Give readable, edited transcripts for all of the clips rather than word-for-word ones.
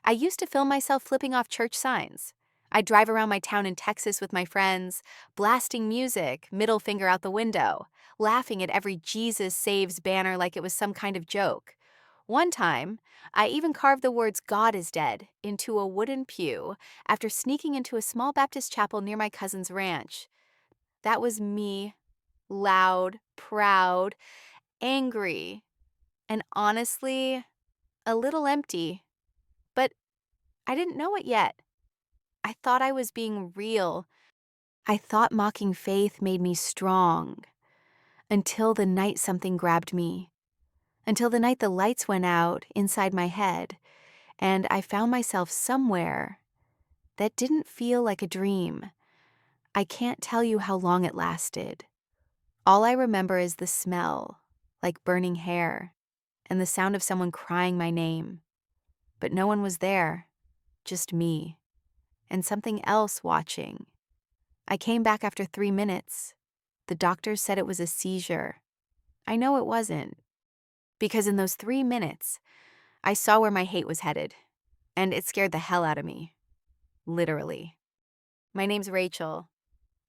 I used to film myself flipping off church signs. I'd drive around my town in Texas with my friends, blasting music, middle finger out the window, laughing at every Jesus Saves banner like it was some kind of joke. One time, I even carved the words God is dead into a wooden pew after sneaking into a small Baptist chapel near my cousin's ranch. That was me, loud, proud, angry, and honestly, a little empty. But I didn't know it yet. I thought I was being real. I thought mocking faith made me strong. Until the night something grabbed me. Until the night the lights went out inside my head, and I found myself somewhere that didn't feel like a dream. I can't tell you how long it lasted. All I remember is the smell, like burning hair, and the sound of someone crying my name. But no one was there, just me, and something else watching. I came back after 3 minutes. The doctors said it was a seizure. I know it wasn't, because in those 3 minutes, I saw where my hate was headed, and it scared the hell out of me. Literally. My name's Rachel.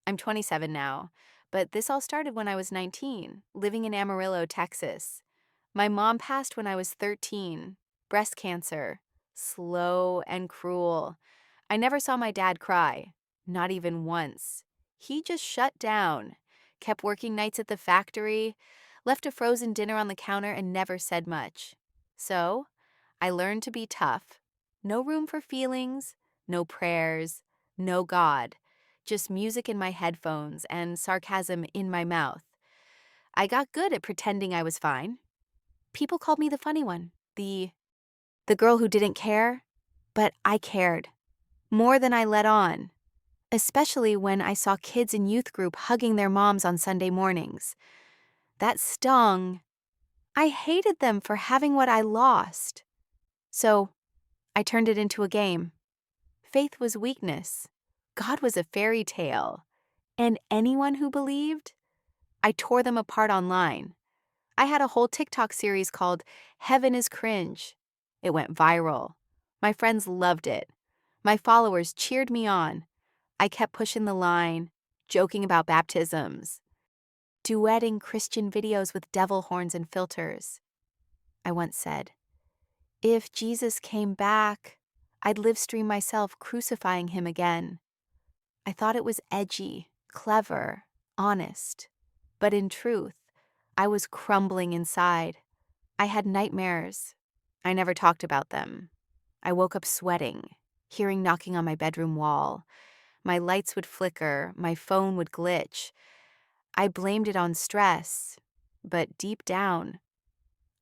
I'm 27 now, but this all started when I was 19, living in Amarillo, Texas. My mom passed when I was 13, breast cancer, slow and cruel. I never saw my dad cry, not even once. He just shut down, kept working nights at the factory, left a frozen dinner on the counter, and never said much. So, I learned to be tough. No room for feelings, no prayers, no God, just music in my headphones and sarcasm in my mouth. I got good at pretending I was fine. People called me the funny one, the girl who didn't care, but I cared. More than I let on, especially when I saw kids in youth group hugging their moms on Sunday mornings. That stung. I hated them for having what I lost. So I turned it into a game. Faith was weakness. God was a fairy tale. And anyone who believed, I tore them apart online. I had a whole TikTok series called Heaven is Cringe. It went viral. My friends loved it. My followers cheered me on. I kept pushing the line, joking about baptisms, duetting Christian videos with devil horns and filters. I once said, if Jesus came back, I'd live stream myself crucifying him again. I thought it was edgy, clever, honest. But in truth, I was crumbling inside. I had nightmares. I never talked about them. I woke up sweating, hearing knocking on my bedroom wall. My lights would flicker, my phone would glitch. I blamed it on stress, but deep down,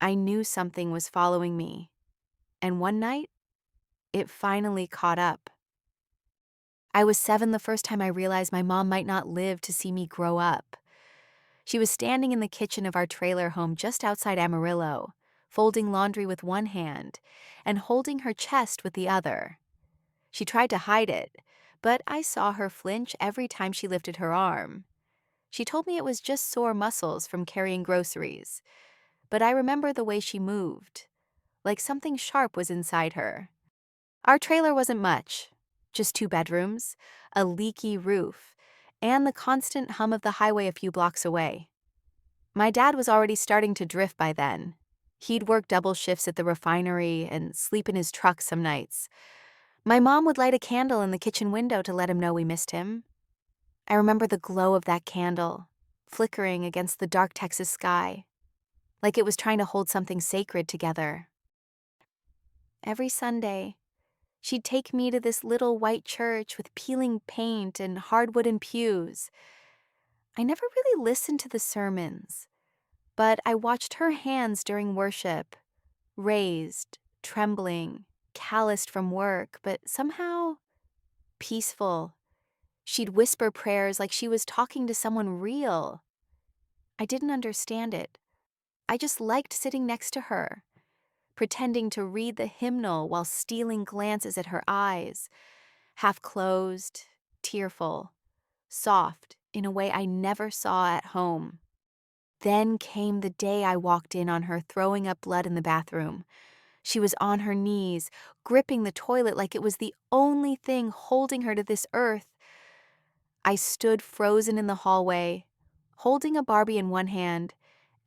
I knew something was following me. And one night, it finally caught up. I was 7 the first time I realized my mom might not live to see me grow up. She was standing in the kitchen of our trailer home just outside Amarillo, folding laundry with one hand and holding her chest with the other. She tried to hide it, but I saw her flinch every time she lifted her arm. She told me it was just sore muscles from carrying groceries, but I remember the way she moved, like something sharp was inside her. Our trailer wasn't much, just 2 bedrooms, a leaky roof, and the constant hum of the highway a few blocks away. My dad was already starting to drift by then. He'd work double shifts at the refinery and sleep in his truck some nights. My mom would light a candle in the kitchen window to let him know we missed him. I remember the glow of that candle, flickering against the dark Texas sky, like it was trying to hold something sacred together. Every Sunday, she'd take me to this little white church with peeling paint and hard wooden pews. I never really listened to the sermons, but I watched her hands during worship, raised, trembling, calloused from work, but somehow peaceful. She'd whisper prayers like she was talking to someone real. I didn't understand it. I just liked sitting next to her, pretending to read the hymnal while stealing glances at her eyes, half closed, tearful, soft in a way I never saw at home. Then came the day I walked in on her throwing up blood in the bathroom. She was on her knees, gripping the toilet like it was the only thing holding her to this earth. I stood frozen in the hallway, holding a Barbie in one hand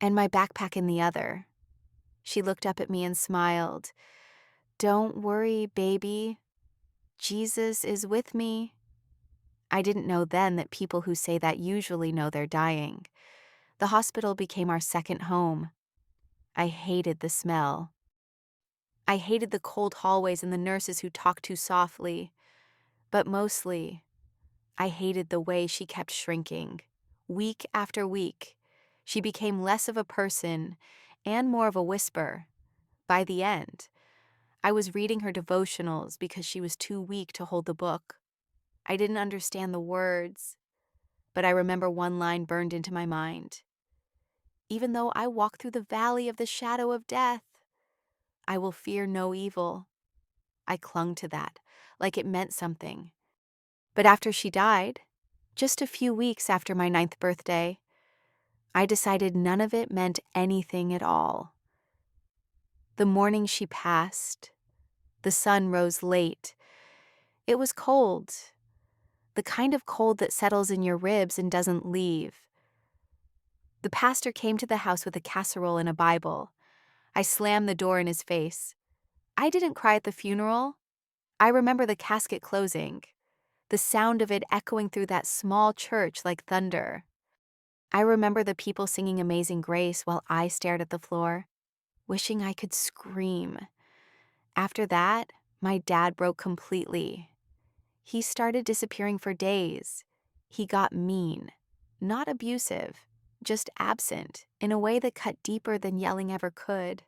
and my backpack in the other. She looked up at me and smiled. "Don't worry, baby. Jesus is with me." I didn't know then that people who say that usually know they're dying. The hospital became our second home. I hated the smell. I hated the cold hallways and the nurses who talked too softly. But mostly, I hated the way she kept shrinking. Week after week, she became less of a person and more of a whisper. By the end, I was reading her devotionals because she was too weak to hold the book. I didn't understand the words, but I remember one line burned into my mind. "Even though I walk through the valley of the shadow of death, I will fear no evil." I clung to that, like it meant something. But after she died, just a few weeks after my 9th birthday, I decided none of it meant anything at all. The morning she passed, the sun rose late. It was cold, the kind of cold that settles in your ribs and doesn't leave. The pastor came to the house with a casserole and a Bible. I slammed the door in his face. I didn't cry at the funeral. I remember the casket closing, the sound of it echoing through that small church like thunder. I remember the people singing Amazing Grace while I stared at the floor, wishing I could scream. After that, my dad broke completely. He started disappearing for days. He got mean, not abusive, just absent in a way that cut deeper than yelling ever could.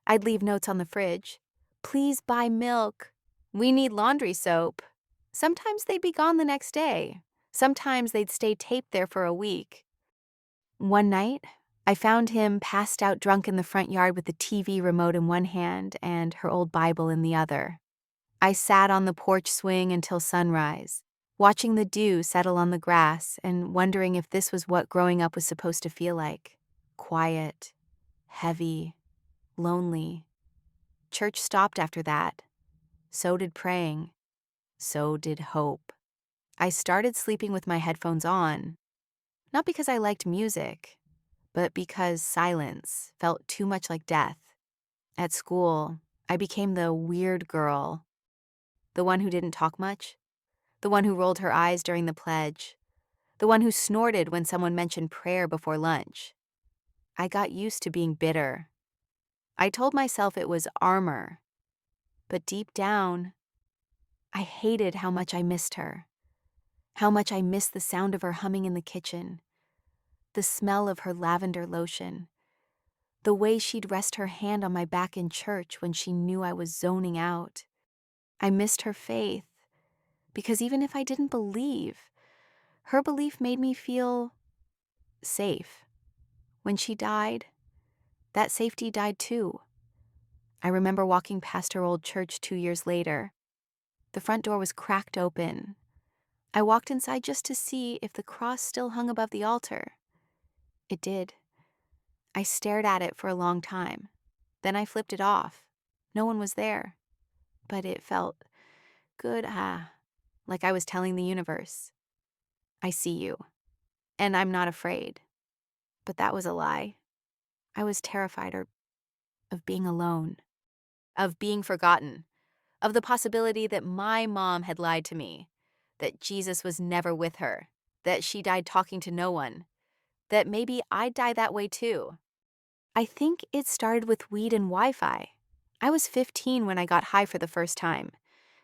I'd leave notes on the fridge. "Please buy milk. We need laundry soap." Sometimes they'd be gone the next day. Sometimes they'd stay taped there for a week. One night, I found him passed out drunk in the front yard with the TV remote in one hand and her old Bible in the other. I sat on the porch swing until sunrise, watching the dew settle on the grass and wondering if this was what growing up was supposed to feel like. Quiet, heavy, lonely. Church stopped after that. So did praying. So did hope. I started sleeping with my headphones on, not because I liked music, but because silence felt too much like death. At school, I became the weird girl, the one who didn't talk much, the one who rolled her eyes during the pledge, the one who snorted when someone mentioned prayer before lunch. I got used to being bitter. I told myself it was armor, but deep down, I hated how much I missed her, how much I missed the sound of her humming in the kitchen, the smell of her lavender lotion, the way she'd rest her hand on my back in church when she knew I was zoning out. I missed her faith, because even if I didn't believe, her belief made me feel safe. When she died, that safety died too. I remember walking past her old church 2 years later. The front door was cracked open. I walked inside just to see if the cross still hung above the altar. It did. I stared at it for a long time. Then I flipped it off. No one was there. But it felt good, like I was telling the universe, "I see you, and I'm not afraid." But that was a lie. I was terrified of being alone, of being forgotten, of the possibility that my mom had lied to me, that Jesus was never with her, that she died talking to no one, that maybe I'd die that way too. I think it started with weed and Wi-Fi. I was 15 when I got high for the first time,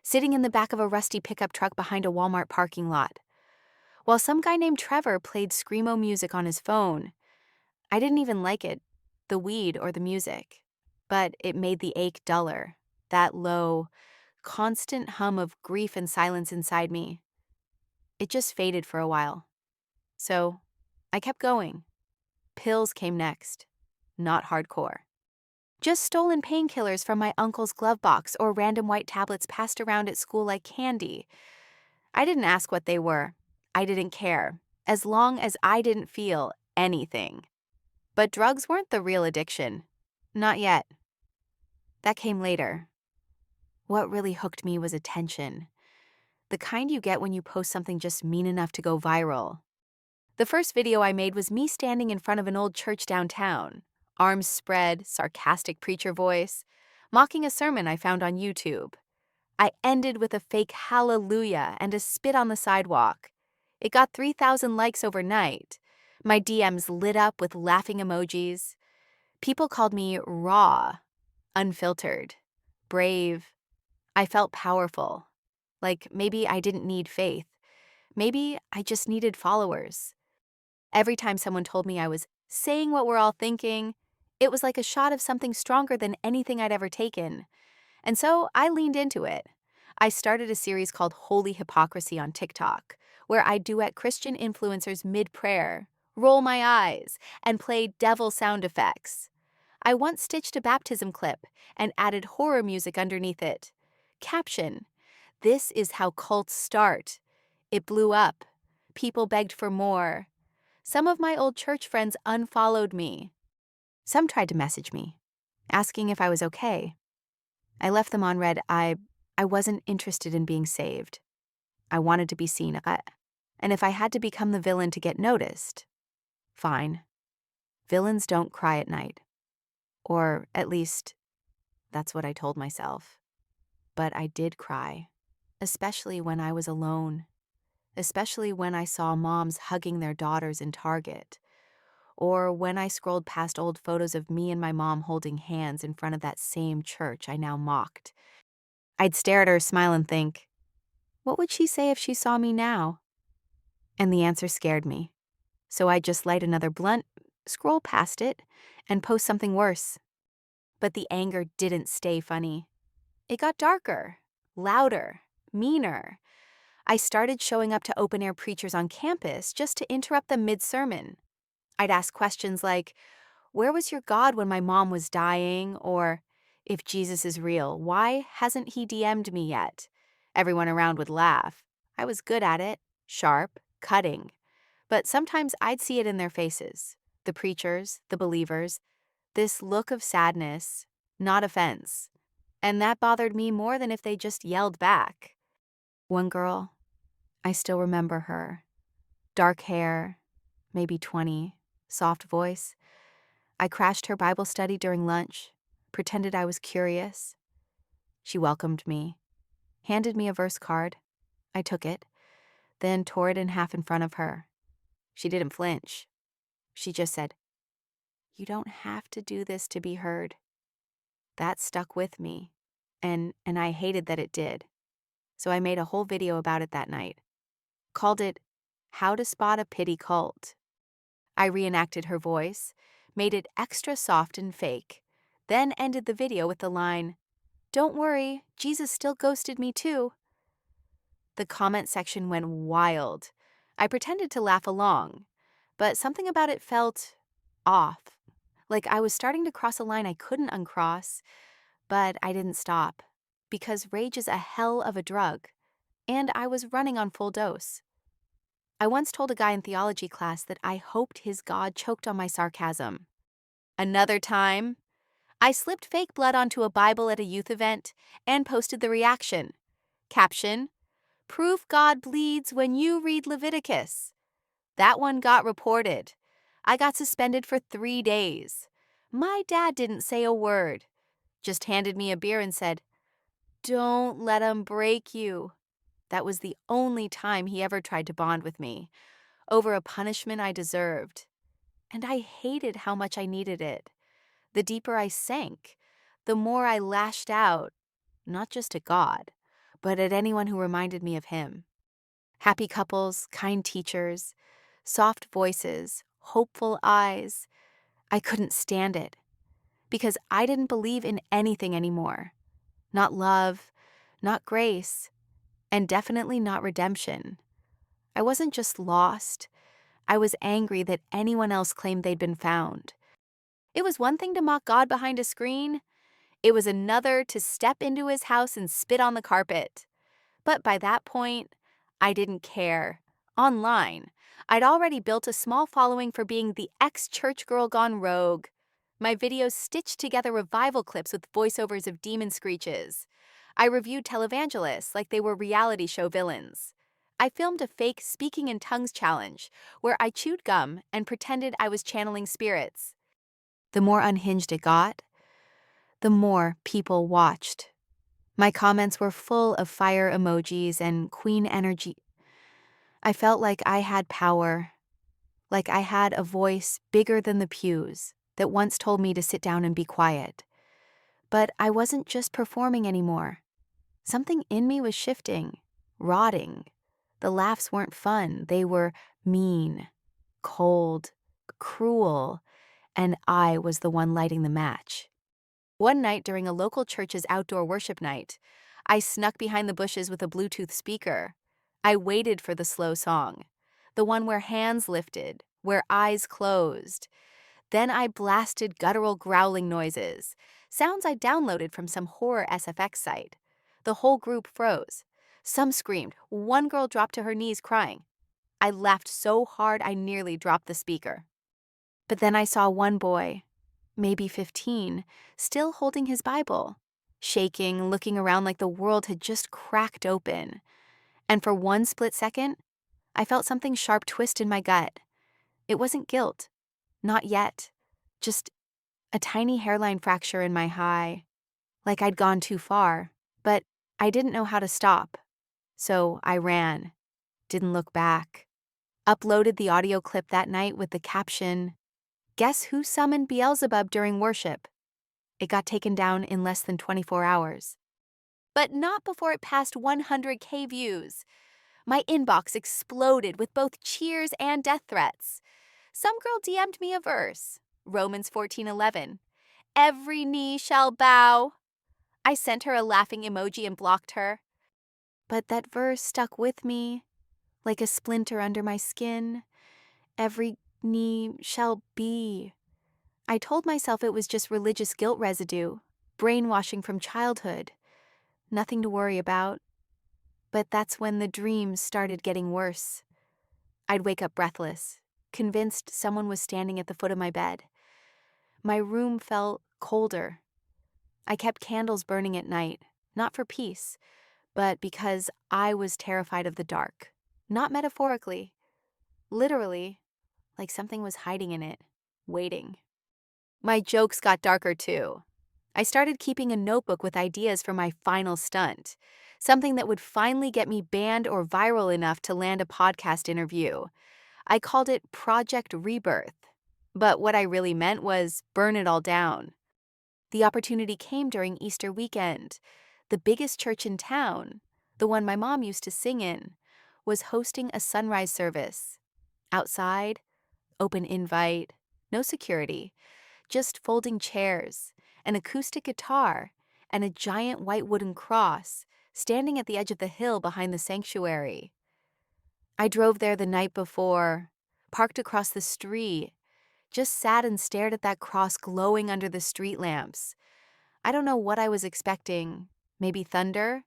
sitting in the back of a rusty pickup truck behind a Walmart parking lot. While some guy named Trevor played screamo music on his phone, I didn't even like it, the weed or the music. But it made the ache duller, that low, constant hum of grief and silence inside me. It just faded for a while. So I kept going. Pills came next, not hardcore. Just stolen painkillers from my uncle's glove box or random white tablets passed around at school like candy. I didn't ask what they were. I didn't care, as long as I didn't feel anything. But drugs weren't the real addiction. Not yet. That came later. What really hooked me was attention. The kind you get when you post something just mean enough to go viral. The first video I made was me standing in front of an old church downtown, arms spread, sarcastic preacher voice, mocking a sermon I found on YouTube. I ended with a fake hallelujah and a spit on the sidewalk. It got 3,000 likes overnight. My DMs lit up with laughing emojis. People called me raw, unfiltered, brave. I felt powerful. Like maybe I didn't need faith. Maybe I just needed followers. Every time someone told me I was saying what we're all thinking, it was like a shot of something stronger than anything I'd ever taken. And so I leaned into it. I started a series called Holy Hypocrisy on TikTok, where I duet Christian influencers mid-prayer, roll my eyes, and play devil sound effects. I once stitched a baptism clip and added horror music underneath it. Caption: "This is how cults start." It blew up. People begged for more. Some of my old church friends unfollowed me. Some tried to message me, asking if I was okay. I left them on read. I wasn't interested in being saved. I wanted to be seen. And if I had to become the villain to get noticed, fine. Villains don't cry at night. Or at least, that's what I told myself. But I did cry, especially when I was alone. Especially when I saw moms hugging their daughters in Target. Or when I scrolled past old photos of me and my mom holding hands in front of that same church I now mocked. I'd stare at her, smile, and think, what would she say if she saw me now? And the answer scared me. So I'd just light another blunt, scroll past it, and post something worse. But the anger didn't stay funny. It got darker, louder, meaner. I started showing up to open-air preachers on campus just to interrupt them mid-sermon. I'd ask questions like, where was your God when my mom was dying? Or, if Jesus is real, why hasn't he DM'd me yet? Everyone around would laugh. I was good at it, sharp, cutting. But sometimes I'd see it in their faces, the preachers, the believers, this look of sadness, not offense. And that bothered me more than if they just yelled back. One girl, I still remember her. Dark hair, maybe 20, soft voice. I crashed her Bible study during lunch, pretended I was curious. She welcomed me, handed me a verse card. I took it, then tore it in half in front of her. She didn't flinch. She just said, "You don't have to do this to be heard." That stuck with me, and I hated that it did. So I made a whole video about it that night. Called it How to Spot a Pity Cult. I reenacted her voice, made it extra soft and fake, then ended the video with the line, "Don't worry, Jesus still ghosted me too." The comment section went wild. I pretended to laugh along, but something about it felt off. Like I was starting to cross a line I couldn't uncross, but I didn't stop, because rage is a hell of a drug, and I was running on full dose. I once told a guy in theology class that I hoped his God choked on my sarcasm. Another time, I slipped fake blood onto a Bible at a youth event and posted the reaction. Caption: "Proof God bleeds when you read Leviticus." That one got reported. I got suspended for 3 days. My dad didn't say a word, just handed me a beer and said, "Don't let 'em break you." That was the only time he ever tried to bond with me, over a punishment I deserved. And I hated how much I needed it. The deeper I sank, the more I lashed out, not just at God, but at anyone who reminded me of him. Happy couples, kind teachers, soft voices, hopeful eyes. I couldn't stand it, because I didn't believe in anything anymore. Not love, not grace, and definitely not redemption. I wasn't just lost. I was angry that anyone else claimed they'd been found. It was one thing to mock God behind a screen. It was another to step into his house and spit on the carpet. But by that point, I didn't care. Online, I'd already built a small following for being the ex-church girl gone rogue. My videos stitched together revival clips with voiceovers of demon screeches. I reviewed televangelists like they were reality show villains. I filmed a fake speaking in tongues challenge where I chewed gum and pretended I was channeling spirits. The more unhinged it got, the more people watched. My comments were full of fire emojis and queen energy. I felt like I had power, like I had a voice bigger than the pews that once told me to sit down and be quiet. But I wasn't just performing anymore. Something in me was shifting, rotting. The laughs weren't fun. They were mean, cold, cruel, and I was the one lighting the match. One night during a local church's outdoor worship night, I snuck behind the bushes with a Bluetooth speaker. I waited for the slow song, the one where hands lifted, where eyes closed. Then I blasted guttural growling noises, sounds I downloaded from some horror SFX site. The whole group froze. Some screamed. One girl dropped to her knees crying. I laughed so hard I nearly dropped the speaker. But then I saw one boy, maybe 15, still holding his Bible, shaking, looking around like the world had just cracked open. And for one split second, I felt something sharp twist in my gut. It wasn't guilt. Not yet. Just a tiny hairline fracture in my high, like I'd gone too far. But I didn't know how to stop. So I ran, didn't look back. Uploaded the audio clip that night with the caption, "Guess who summoned Beelzebub during worship?" It got taken down in less than 24 hours. But not before it passed 100K views. My inbox exploded with both cheers and death threats. Some girl DM'd me a verse, Romans 14:11. Every knee shall bow. I sent her a laughing emoji and blocked her. But that verse stuck with me, like a splinter under my skin. Every knee shall be. I told myself it was just religious guilt residue, brainwashing from childhood. Nothing to worry about. But that's when the dreams started getting worse. I'd wake up breathless, convinced someone was standing at the foot of my bed. My room felt colder. I kept candles burning at night, not for peace, but because I was terrified of the dark. Not metaphorically, literally, like something was hiding in it, waiting. My jokes got darker too. I started keeping a notebook with ideas for my final stunt, something that would finally get me banned or viral enough to land a podcast interview. I called it Project Rebirth, but what I really meant was burn it all down. The opportunity came during Easter weekend. The biggest church in town, the one my mom used to sing in, was hosting a sunrise service. Outside, open invite, no security, just folding chairs, an acoustic guitar, and a giant white wooden cross standing at the edge of the hill behind the sanctuary. I drove there the night before, parked across the street, just sat and stared at that cross glowing under the street lamps. I don't know what I was expecting. Maybe thunder,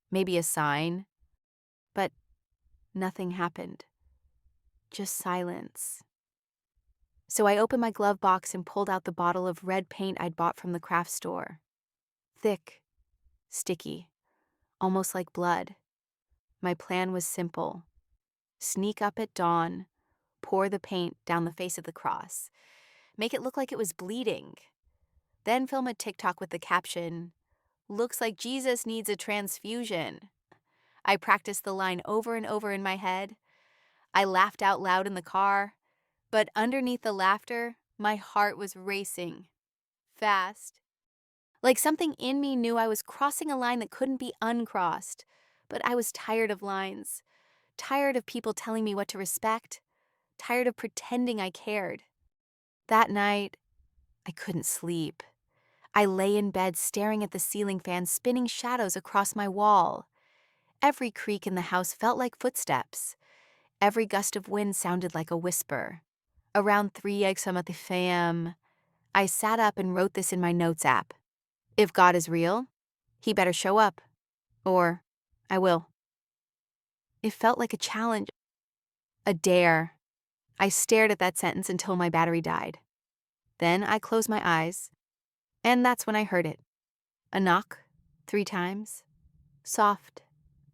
maybe a sign. But nothing happened. Just silence. So I opened my glove box and pulled out the bottle of red paint I'd bought from the craft store. Thick, sticky, almost like blood. My plan was simple. Sneak up at dawn, pour the paint down the face of the cross, make it look like it was bleeding. Then film a TikTok with the caption, "Looks like Jesus needs a transfusion." I practiced the line over and over in my head. I laughed out loud in the car, but underneath the laughter, my heart was racing. Fast. Like something in me knew I was crossing a line that couldn't be uncrossed. But I was tired of lines, tired of people telling me what to respect, tired of pretending I cared. That night, I couldn't sleep. I lay in bed staring at the ceiling fan spinning shadows across my wall. Every creak in the house felt like footsteps. Every gust of wind sounded like a whisper. Around 3 a.m., I sat up and wrote this in my notes app. If God is real, he better show up. Or I will. It felt like a challenge, a dare. I stared at that sentence until my battery died. Then I closed my eyes, and that's when I heard it. A knock, 3 times. Soft,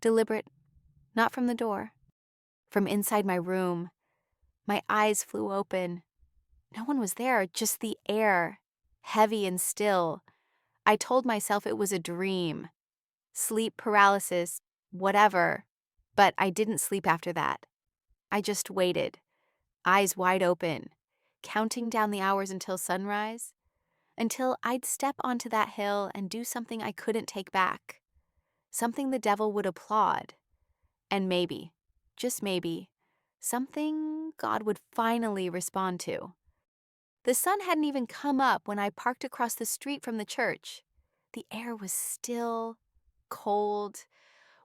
deliberate, not from the door. From inside my room. My eyes flew open. No one was there, just the air, heavy and still. I told myself it was a dream. Sleep paralysis, whatever. But I didn't sleep after that. I just waited, eyes wide open, counting down the hours until sunrise, until I'd step onto that hill and do something I couldn't take back, something the devil would applaud, and maybe, just maybe, something God would finally respond to. The sun hadn't even come up when I parked across the street from the church. The air was still, cold,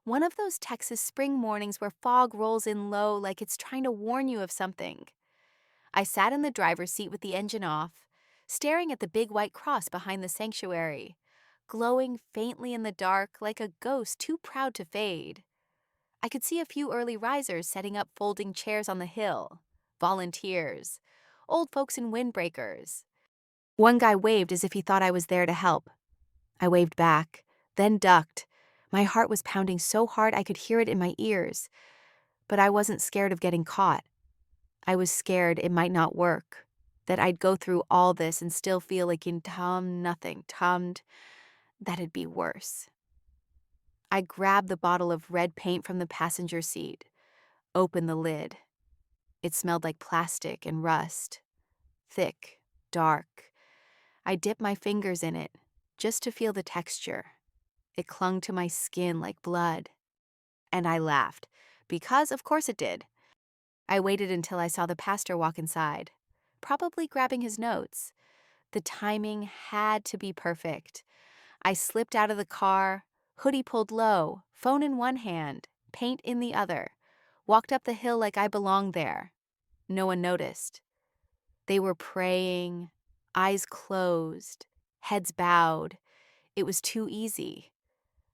one of those Texas spring mornings where fog rolls in low like it's trying to warn you of something. I sat in the driver's seat with the engine off, staring at the big white cross behind the sanctuary, glowing faintly in the dark like a ghost too proud to fade. I could see a few early risers setting up folding chairs on the hill, volunteers, old folks in windbreakers. One guy waved as if he thought I was there to help. I waved back, then ducked. My heart was pounding so hard I could hear it in my ears. But I wasn't scared of getting caught. I was scared it might not work, that I'd go through all this and still feel like in nothing, that'd be worse. I grabbed the bottle of red paint from the passenger seat, opened the lid. It smelled like plastic and rust, thick, dark. I dipped my fingers in it, just to feel the texture. It clung to my skin like blood. And I laughed, because of course it did. I waited until I saw the pastor walk inside, probably grabbing his notes. The timing had to be perfect. I slipped out of the car, hoodie pulled low, phone in one hand, paint in the other, walked up the hill like I belonged there. No one noticed. They were praying, eyes closed, heads bowed. It was too easy.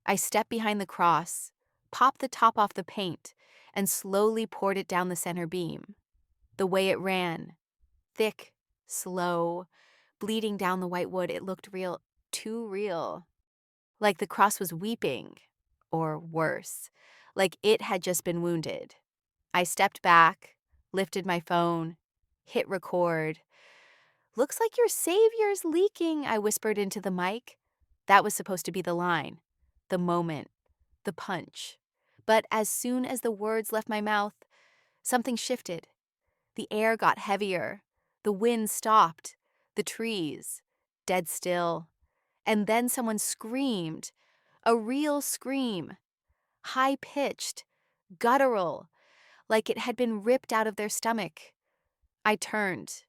I stepped behind the cross, popped the top off the paint, and slowly poured it down the center beam. The way it ran, thick, slow, bleeding down the white wood, it looked real, too real. Like the cross was weeping, or worse, like it had just been wounded. I stepped back, lifted my phone, hit record. "Looks like your savior's leaking," I whispered into the mic. That was supposed to be the line, the moment, the punch. But as soon as the words left my mouth, something shifted. The air got heavier. The wind stopped. The trees, dead still. And then someone screamed. A real scream. High-pitched, guttural, like it had been ripped out of their stomach. I turned.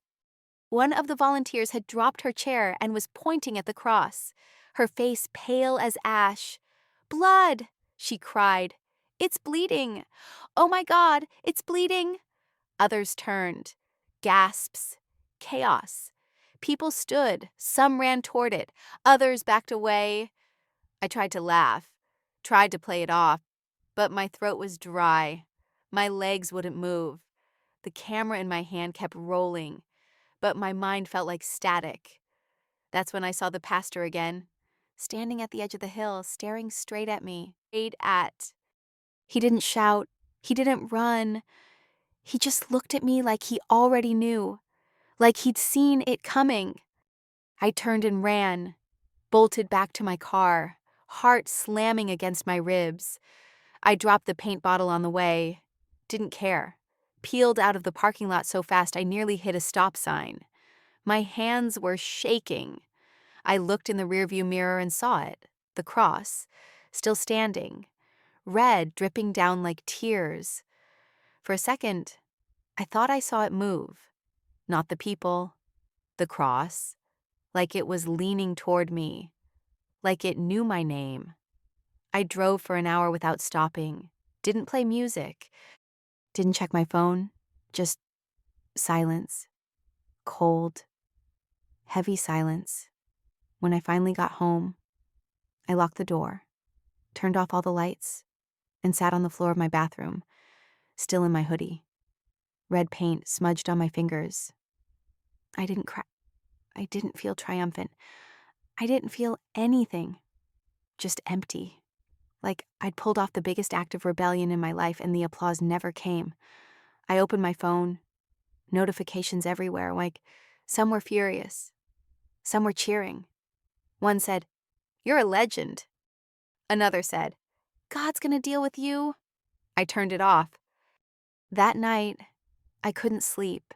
One of the volunteers had dropped her chair and was pointing at the cross, her face pale as ash. "Blood!" she cried. "It's bleeding! Oh my God, it's bleeding!" Others turned. Gasps. Chaos. People stood. Some ran toward it. Others backed away. I tried to laugh, tried to play it off, but my throat was dry. My legs wouldn't move. The camera in my hand kept rolling, but my mind felt like static. That's when I saw the pastor again, standing at the edge of the hill, staring straight at me. He didn't shout. He didn't run. He just looked at me like he already knew, like he'd seen it coming. I turned and ran, bolted back to my car, heart slamming against my ribs. I dropped the paint bottle on the way, didn't care. Peeled out of the parking lot so fast I nearly hit a stop sign. My hands were shaking. I looked in the rearview mirror and saw it, the cross, still standing, red dripping down like tears. For a second, I thought I saw it move. Not the people, the cross, like it was leaning toward me, like it knew my name. I drove for an hour without stopping, didn't play music, didn't check my phone, just silence, cold, heavy silence. When I finally got home, I locked the door, turned off all the lights, and sat on the floor of my bathroom, still in my hoodie, red paint smudged on my fingers. I didn't cry. I didn't feel triumphant. I didn't feel anything, just empty. Like I'd pulled off the biggest act of rebellion in my life and the applause never came. I opened my phone, notifications everywhere, like some were furious, some were cheering. One said, "You're a legend." Another said, "God's gonna deal with you." I turned it off. That night, I couldn't sleep.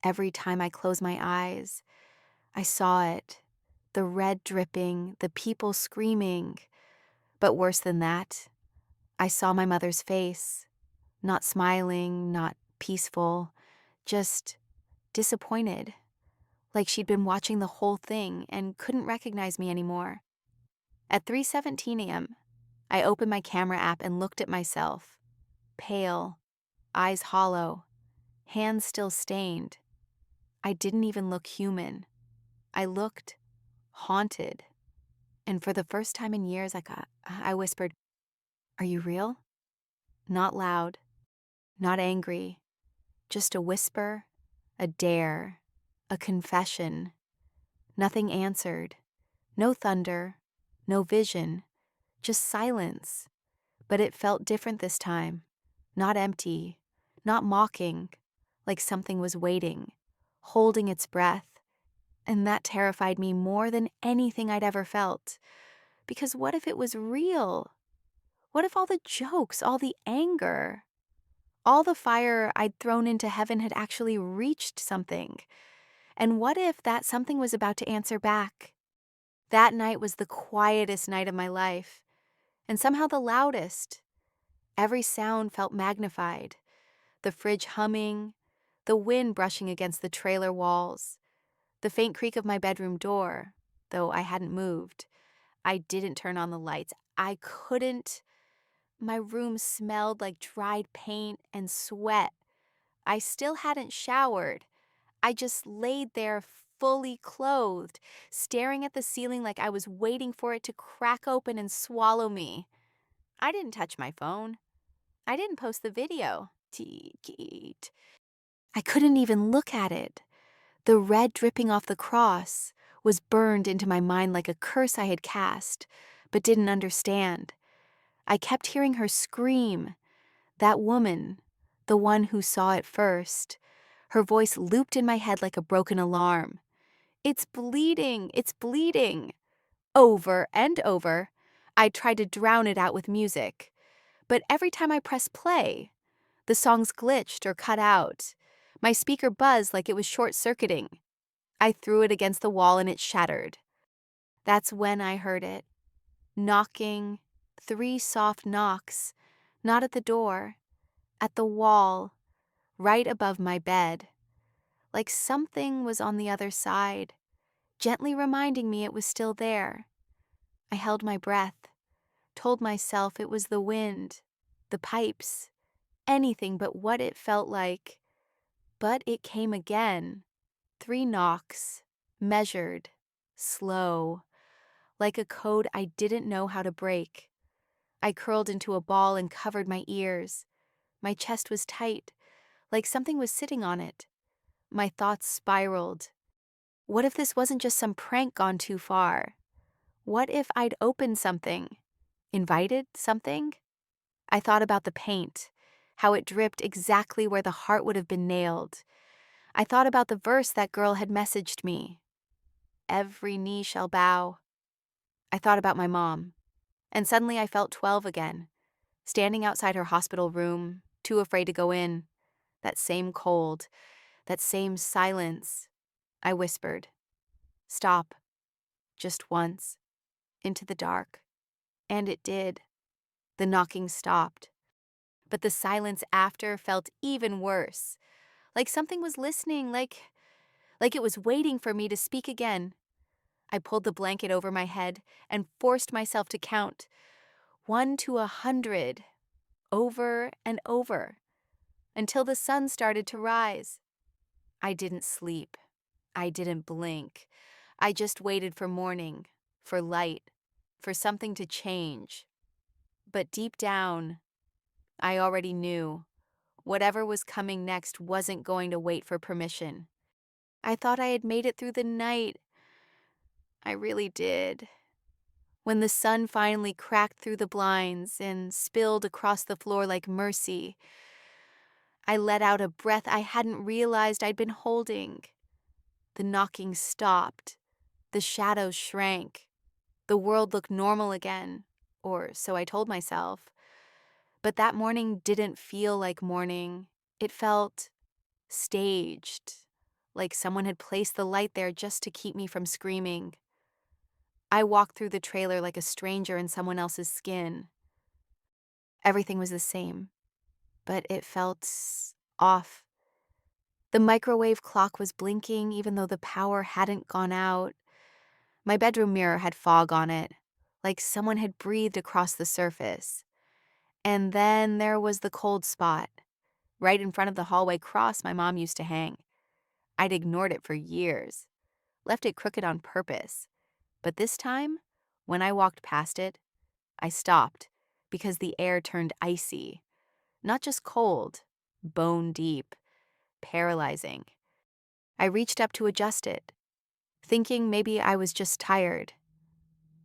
Every time I closed my eyes, I saw it. The red dripping, the people screaming. But worse than that, I saw my mother's face. Not smiling, not peaceful, just disappointed. Like she'd been watching the whole thing and couldn't recognize me anymore. At 3:17 a.m., I opened my camera app and looked at myself. Pale, eyes hollow, hands still stained. I didn't even look human. I looked haunted. And for the first time in years, I whispered, "Are you real?" Not loud, not angry, just a whisper, a dare, a confession. Nothing answered. No thunder, no vision, just silence. But it felt different this time. Not empty, not mocking, like something was waiting, holding its breath. And that terrified me more than anything I'd ever felt. Because what if it was real? What if all the jokes, all the anger, all the fire I'd thrown into heaven had actually reached something? And what if that something was about to answer back? That night was the quietest night of my life, and somehow the loudest. Every sound felt magnified. The fridge humming, the wind brushing against the trailer walls, the faint creak of my bedroom door, though I hadn't moved. I didn't turn on the lights. I couldn't. My room smelled like dried paint and sweat. I still hadn't showered. I just laid there fully clothed, staring at the ceiling like I was waiting for it to crack open and swallow me. I didn't touch my phone. I didn't post the video. Teet. I couldn't even look at it. The red dripping off the cross was burned into my mind like a curse I had cast, but didn't understand. I kept hearing her scream. That woman, the one who saw it first. Her voice looped in my head like a broken alarm. "It's bleeding! It's bleeding!" Over and over, I tried to drown it out with music. But every time I pressed play, the songs glitched or cut out. My speaker buzzed like it was short-circuiting. I threw it against the wall and it shattered. That's when I heard it. Knocking, 3 soft knocks, not at the door, at the wall, right above my bed. Like something was on the other side, gently reminding me it was still there. I held my breath, told myself it was the wind, the pipes, anything but what it felt like. But it came again. 3 knocks, measured, slow, like a code I didn't know how to break. I curled into a ball and covered my ears. My chest was tight, like something was sitting on it. My thoughts spiraled. What if this wasn't just some prank gone too far? What if I'd opened something? Invited something? I thought about the paint, how it dripped exactly where the heart would have been nailed. I thought about the verse that girl had messaged me. Every knee shall bow. I thought about my mom. And suddenly I felt 12 again, standing outside her hospital room, too afraid to go in. That same cold, that same silence. I whispered, "Stop, just once," into the dark. And it did. The knocking stopped. But the silence after felt even worse. Like something was listening, like it was waiting for me to speak again. I pulled the blanket over my head and forced myself to count 1 to 100, over and over, until the sun started to rise. I didn't sleep. I didn't blink. I just waited for morning, for light, for something to change. But deep down, I already knew whatever was coming next wasn't going to wait for permission. I thought I had made it through the night. I really did. When the sun finally cracked through the blinds and spilled across the floor like mercy, I let out a breath I hadn't realized I'd been holding. The knocking stopped. The shadows shrank. The world looked normal again, or so I told myself. But that morning didn't feel like morning. It felt staged, like someone had placed the light there just to keep me from screaming. I walked through the trailer like a stranger in someone else's skin. Everything was the same, but it felt off. The microwave clock was blinking even though the power hadn't gone out. My bedroom mirror had fog on it, like someone had breathed across the surface. And then there was the cold spot, right in front of the hallway cross my mom used to hang. I'd ignored it for years, left it crooked on purpose. But this time, when I walked past it, I stopped because the air turned icy. Not just cold, bone deep, paralyzing. I reached up to adjust it, thinking maybe I was just tired.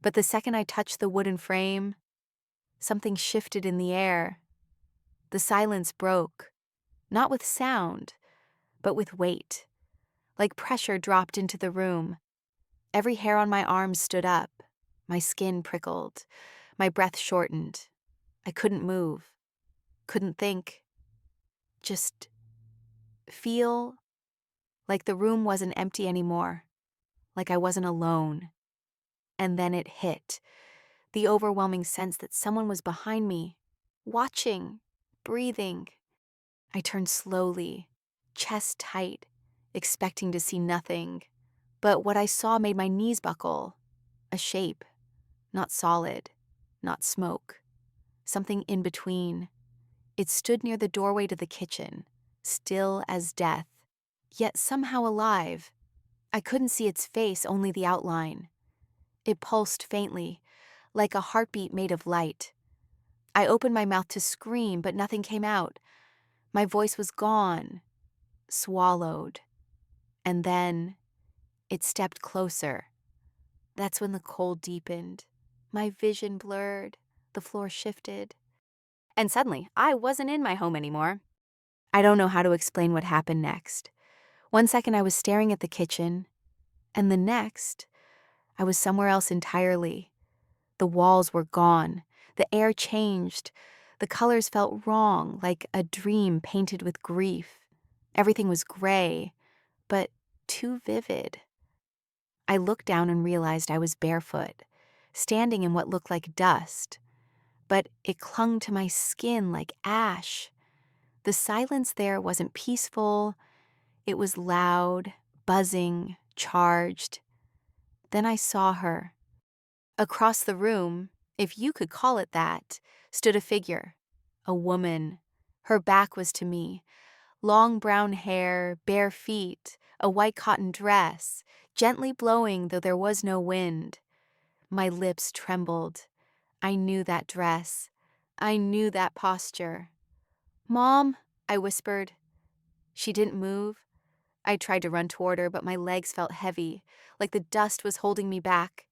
But the second I touched the wooden frame, something shifted in the air. The silence broke, not with sound, but with weight. Like pressure dropped into the room. Every hair on my arms stood up. My skin prickled. My breath shortened. I couldn't move, couldn't think, just feel like the room wasn't empty anymore, like I wasn't alone. And then it hit, the overwhelming sense that someone was behind me, watching, breathing. I turned slowly, chest tight, expecting to see nothing. But what I saw made my knees buckle. A shape, not solid, not smoke. Something in between. It stood near the doorway to the kitchen, still as death, yet somehow alive. I couldn't see its face, only the outline. It pulsed faintly, like a heartbeat made of light. I opened my mouth to scream, but nothing came out. My voice was gone, swallowed. And then it stepped closer. That's when the cold deepened. My vision blurred. The floor shifted. And suddenly, I wasn't in my home anymore. I don't know how to explain what happened next. One second I was staring at the kitchen, and the next, I was somewhere else entirely. The walls were gone. The air changed. The colors felt wrong, like a dream painted with grief. Everything was gray, but too vivid. I looked down and realized I was barefoot, standing in what looked like dust, but it clung to my skin like ash. The silence there wasn't peaceful. It was loud, buzzing, charged. Then I saw her. Across the room, if you could call it that, stood a figure, a woman. Her back was to me. Long brown hair, bare feet, a white cotton dress, gently blowing though there was no wind. My lips trembled. I knew that dress. I knew that posture. "Mom," I whispered. She didn't move. I tried to run toward her, but my legs felt heavy, like the dust was holding me back.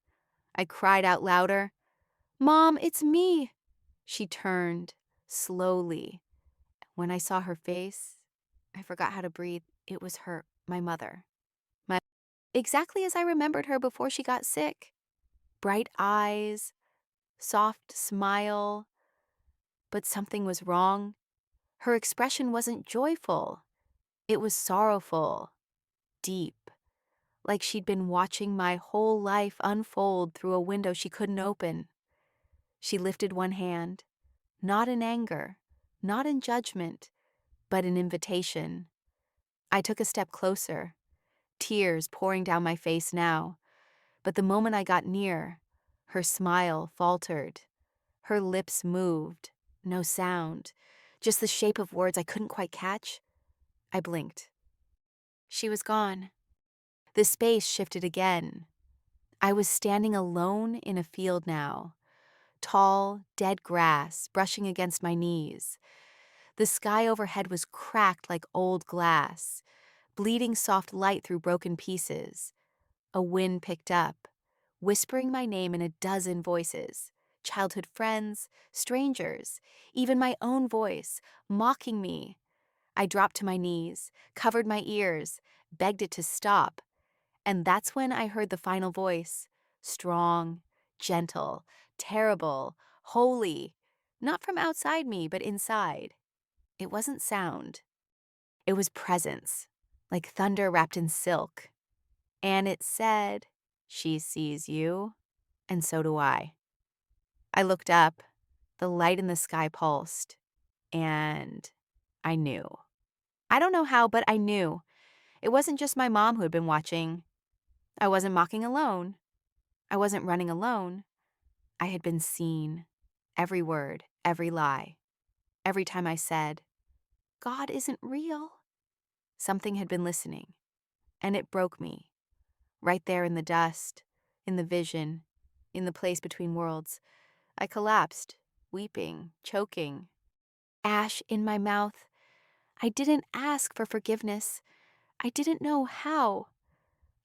I cried out louder, "Mom, it's me!" She turned, slowly. When I saw her face, I forgot how to breathe. It was her, my mother. My, exactly as I remembered her before she got sick. Bright eyes, soft smile. But something was wrong. Her expression wasn't joyful. It was sorrowful, deep, like she'd been watching my whole life unfold through a window she couldn't open. She lifted one hand, not in anger, not in judgment, but in invitation. I took a step closer, tears pouring down my face now. But the moment I got near, her smile faltered. Her lips moved, no sound, just the shape of words I couldn't quite catch. I blinked. She was gone. The space shifted again. I was standing alone in a field now. Tall, dead grass brushing against my knees. The sky overhead was cracked like old glass, bleeding soft light through broken pieces. A wind picked up, whispering my name in a dozen voices. Childhood friends, strangers, even my own voice, mocking me. I dropped to my knees, covered my ears, begged it to stop. And that's when I heard the final voice. Strong, gentle, terrible, holy. Not from outside me, but inside. It wasn't sound. It was presence, like thunder wrapped in silk. And it said, "She sees you, and so do I." I looked up, the light in the sky pulsed, and I knew. I don't know how, but I knew. It wasn't just my mom who had been watching. I wasn't mocking alone. I wasn't running alone. I had been seen. Every word, every lie. Every time I said, "God isn't real," something had been listening, and it broke me. Right there in the dust, in the vision, in the place between worlds, I collapsed, weeping, choking. Ash in my mouth. I didn't ask for forgiveness. I didn't know how.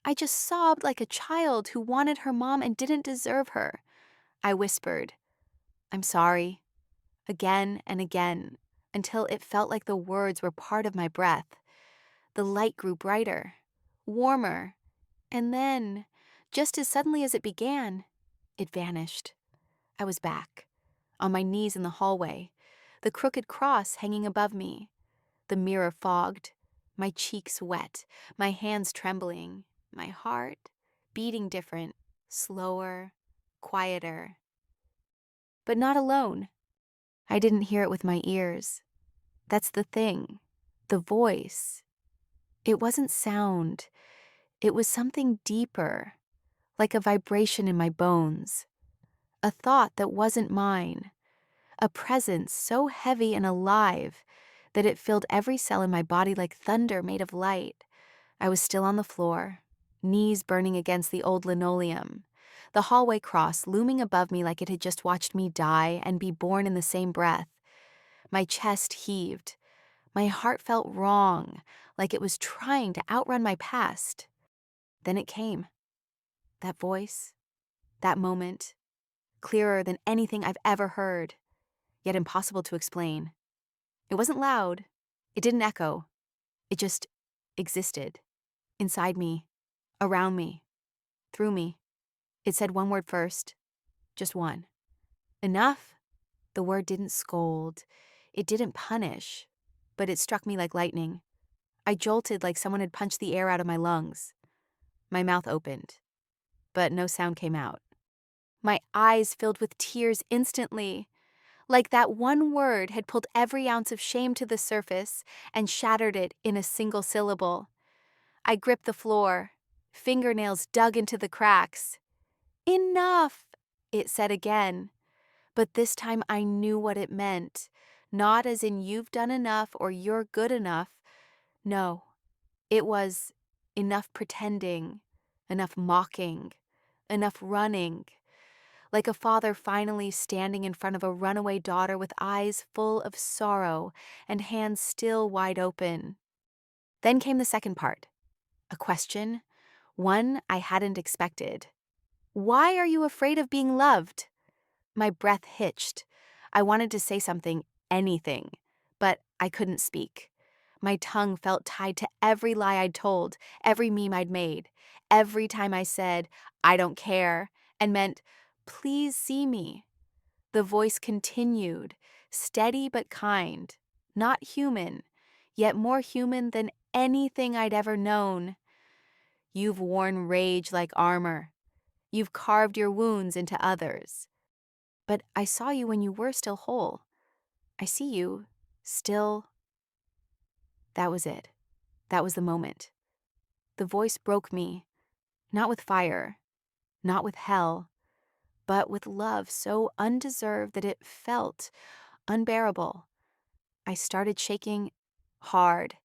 I just sobbed like a child who wanted her mom and didn't deserve her. I whispered, "I'm sorry," again and again, until it felt like the words were part of my breath. The light grew brighter, warmer, and then, just as suddenly as it began, it vanished. I was back, on my knees in the hallway, the crooked cross hanging above me, the mirror fogged, my cheeks wet, my hands trembling, my heart beating different, slower, quieter. But not alone. I didn't hear it with my ears. That's the thing. The voice. It wasn't sound. It was something deeper, like a vibration in my bones. A thought that wasn't mine. A presence so heavy and alive that it filled every cell in my body like thunder made of light. I was still on the floor, knees burning against the old linoleum, the hallway cross looming above me like it had just watched me die and be born in the same breath. My chest heaved. My heart felt wrong, like it was trying to outrun my past. Then it came. That voice, that moment, clearer than anything I've ever heard, yet impossible to explain. It wasn't loud. It didn't echo. It just existed. Inside me, around me, through me. It said one word first. Just one. Enough? The word didn't scold. It didn't punish. But it struck me like lightning. I jolted like someone had punched the air out of my lungs. My mouth opened, but no sound came out. My eyes filled with tears instantly, like that one word had pulled every ounce of shame to the surface and shattered it in a single syllable. I gripped the floor, fingernails dug into the cracks. "Enough," it said again. But this time I knew what it meant. Not as in "you've done enough" or "you're good enough." No, it was enough pretending, enough mocking, enough running. Like a father finally standing in front of a runaway daughter with eyes full of sorrow and hands still wide open. Then came the second part. A question, one I hadn't expected. "Why are you afraid of being loved?" My breath hitched. I wanted to say something, anything, but I couldn't speak. My tongue felt tied to every lie I'd told, every meme I'd made, every time I said, "I don't care," and meant, "Please see me." The voice continued, steady but kind, not human, yet more human than anything I'd ever known. "You've worn rage like armor. You've carved your wounds into others. But I saw you when you were still whole. I see you, still." That was it. That was the moment. The voice broke me, not with fire, not with hell, but with love so undeserved that it felt unbearable. I started shaking hard,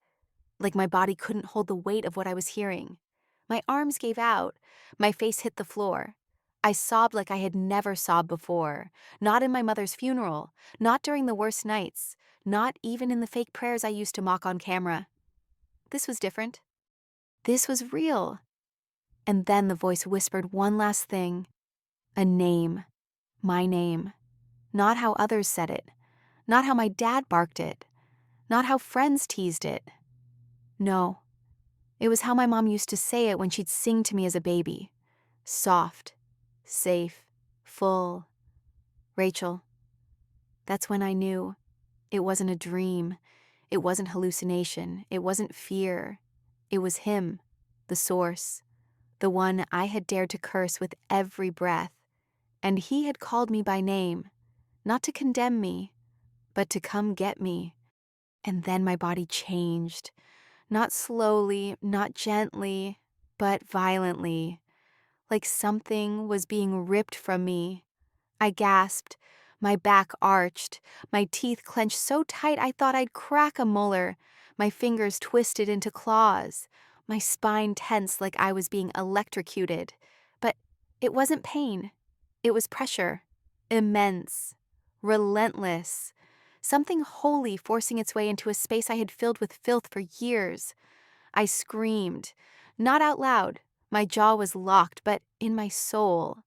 like my body couldn't hold the weight of what I was hearing. My arms gave out, my face hit the floor. I sobbed like I had never sobbed before, not in my mother's funeral, not during the worst nights, not even in the fake prayers I used to mock on camera. This was different. This was real. And then the voice whispered one last thing, a name, my name. Not how others said it, not how my dad barked it, not how friends teased it. No, it was how my mom used to say it when she'd sing to me as a baby. Soft, safe, full. Rachel. That's when I knew. It wasn't a dream. It wasn't hallucination. It wasn't fear. It was him, the source, the one I had dared to curse with every breath. And he had called me by name, not to condemn me, but to come get me. And then my body changed. Not slowly, not gently, but violently, like something was being ripped from me. I gasped, my back arched, my teeth clenched so tight I thought I'd crack a molar, my fingers twisted into claws, my spine tense like I was being electrocuted. But it wasn't pain, it was pressure, immense, relentless, something holy forcing its way into a space I had filled with filth for years. I screamed, not out loud. My jaw was locked, but in my soul.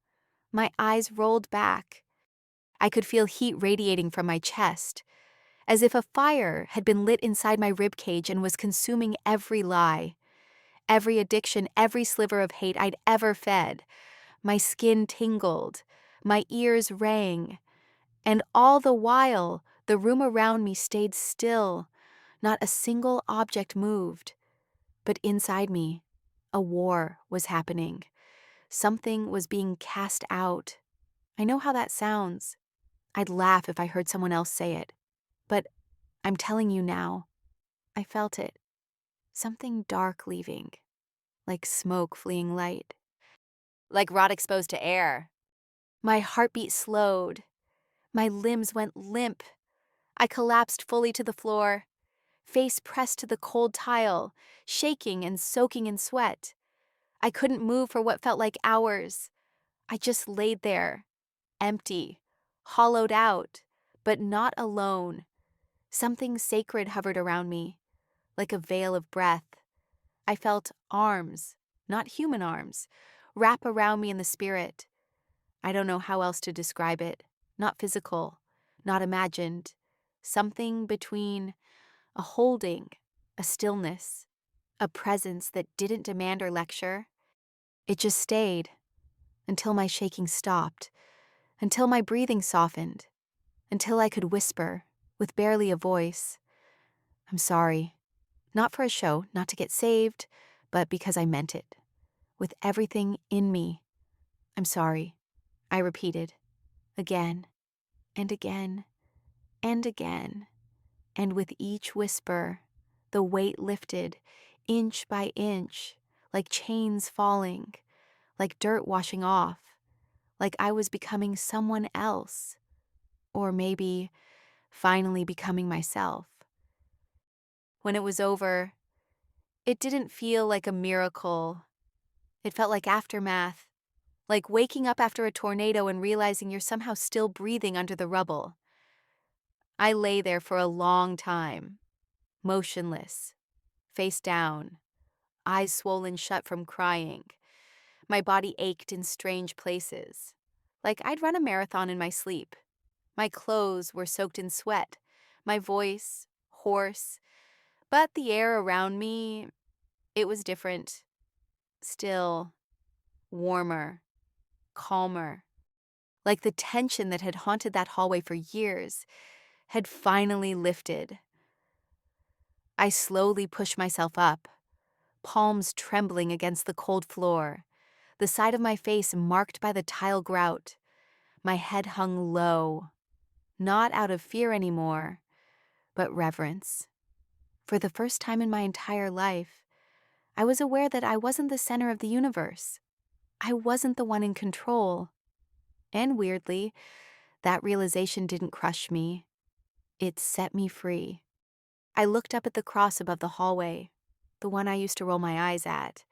My eyes rolled back. I could feel heat radiating from my chest, as if a fire had been lit inside my ribcage and was consuming every lie, every addiction, every sliver of hate I'd ever fed. My skin tingled, my ears rang, and all the while, the room around me stayed still. Not a single object moved. But inside me, a war was happening. Something was being cast out. I know how that sounds. I'd laugh if I heard someone else say it. But I'm telling you now, I felt it. Something dark leaving, like smoke fleeing light. Like rot exposed to air. My heartbeat slowed. My limbs went limp. I collapsed fully to the floor, face pressed to the cold tile, shaking and soaking in sweat. I couldn't move for what felt like hours. I just laid there, empty, hollowed out, but not alone. Something sacred hovered around me, like a veil of breath. I felt arms, not human arms, wrap around me in the spirit. I don't know how else to describe it. Not physical, not imagined. Something between a holding, a stillness, a presence that didn't demand or lecture. It just stayed until my shaking stopped, until my breathing softened, until I could whisper, with barely a voice, I'm sorry. Not for a show, not to get saved, but because I meant it. With everything in me. I'm sorry. I repeated. Again, and again, and again. And with each whisper, the weight lifted, inch by inch, like chains falling, like dirt washing off, like I was becoming someone else. Or maybe finally becoming myself. When it was over, it didn't feel like a miracle. It felt like aftermath, like waking up after a tornado and realizing you're somehow still breathing under the rubble. I lay there for a long time, motionless, face down, eyes swollen shut from crying. My body ached in strange places, like I'd run a marathon in my sleep. My clothes were soaked in sweat, my voice hoarse, but the air around me, it was different, still, warmer, calmer. Like the tension that had haunted that hallway for years had finally lifted. I slowly pushed myself up, palms trembling against the cold floor, the side of my face marked by the tile grout. My head hung low, not out of fear anymore, but reverence. For the first time in my entire life, I was aware that I wasn't the center of the universe. I wasn't the one in control. And weirdly, that realization didn't crush me. It set me free. I looked up at the cross above the hallway, the one I used to roll my eyes at,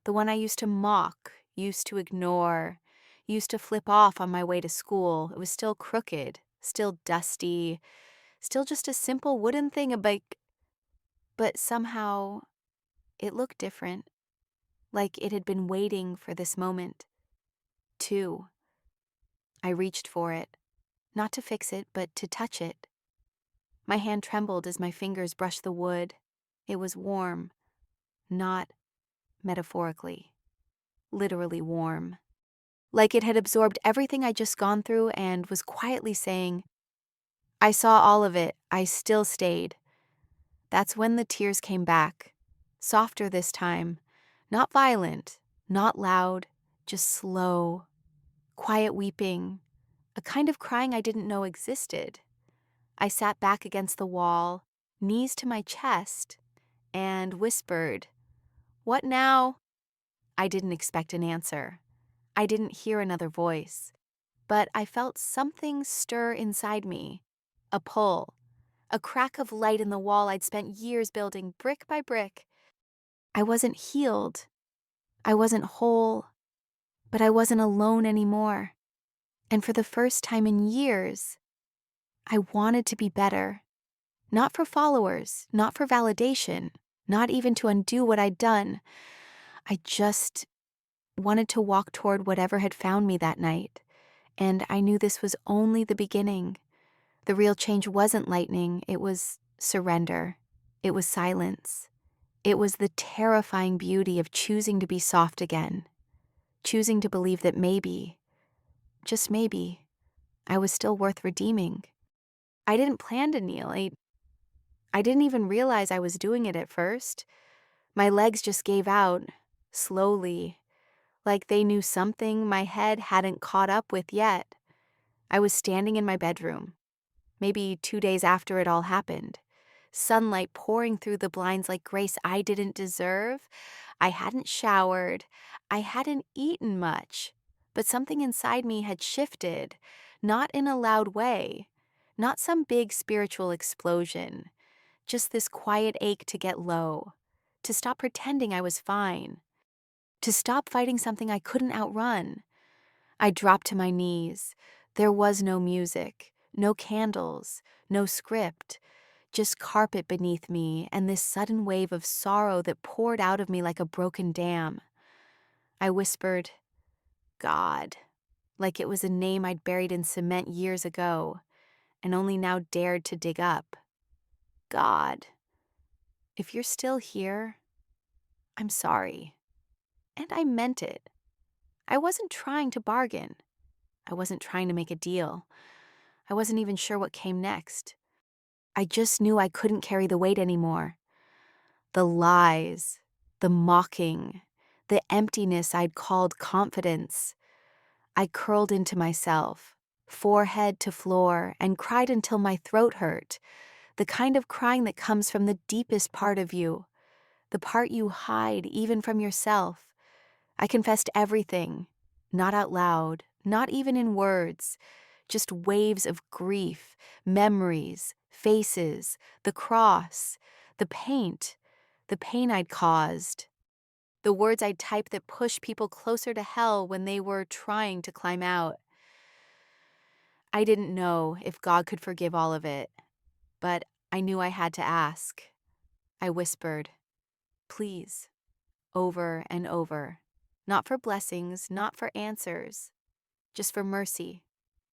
the one I used to mock, used to ignore, used to flip off on my way to school. It was still crooked, still dusty, still just a simple wooden thing, but somehow it looked different. like it had been waiting for this moment. 2. I reached for it, not to fix it, but to touch it. My hand trembled as my fingers brushed the wood. It was warm, not metaphorically, literally warm. Like it had absorbed everything I'd just gone through and was quietly saying, I saw all of it, I still stayed. That's when the tears came back, softer this time, not violent, not loud, just slow, quiet weeping, a kind of crying I didn't know existed. I sat back against the wall, knees to my chest, and whispered, What now? I didn't expect an answer. I didn't hear another voice. But I felt something stir inside me, a pull, a crack of light in the wall I'd spent years building brick by brick. I wasn't healed, I wasn't whole, but I wasn't alone anymore. And for the first time in years, I wanted to be better. Not for followers, not for validation, not even to undo what I'd done. I just wanted to walk toward whatever had found me that night. And I knew this was only the beginning. The real change wasn't lightning, it was surrender. It was silence. It was the terrifying beauty of choosing to be soft again, choosing to believe that maybe, just maybe, I was still worth redeeming. I didn't plan to kneel. I didn't even realize I was doing it at first. My legs just gave out, slowly, like they knew something my head hadn't caught up with yet. I was standing in my bedroom, maybe 2 days after it all happened. Sunlight pouring through the blinds like grace I didn't deserve. I hadn't showered. I hadn't eaten much. But something inside me had shifted, not in a loud way, not some big spiritual explosion, just this quiet ache to get low, to stop pretending I was fine, to stop fighting something I couldn't outrun. I dropped to my knees. There was no music, no candles, no script, just carpet beneath me and this sudden wave of sorrow that poured out of me like a broken dam. I whispered, God, like it was a name I'd buried in cement years ago and only now dared to dig up. God, if you're still here, I'm sorry. And I meant it. I wasn't trying to bargain. I wasn't trying to make a deal. I wasn't even sure what came next. I just knew I couldn't carry the weight anymore. The lies, the mocking, the emptiness I'd called confidence. I curled into myself, forehead to floor, and cried until my throat hurt, the kind of crying that comes from the deepest part of you, the part you hide even from yourself. I confessed everything, not out loud, not even in words, just waves of grief, memories, faces, the cross, the pain I'd caused, the words I'd typed that pushed people closer to hell when they were trying to climb out. I didn't know if God could forgive all of it, but I knew I had to ask. I whispered, please, over and over, not for blessings, not for answers, just for mercy,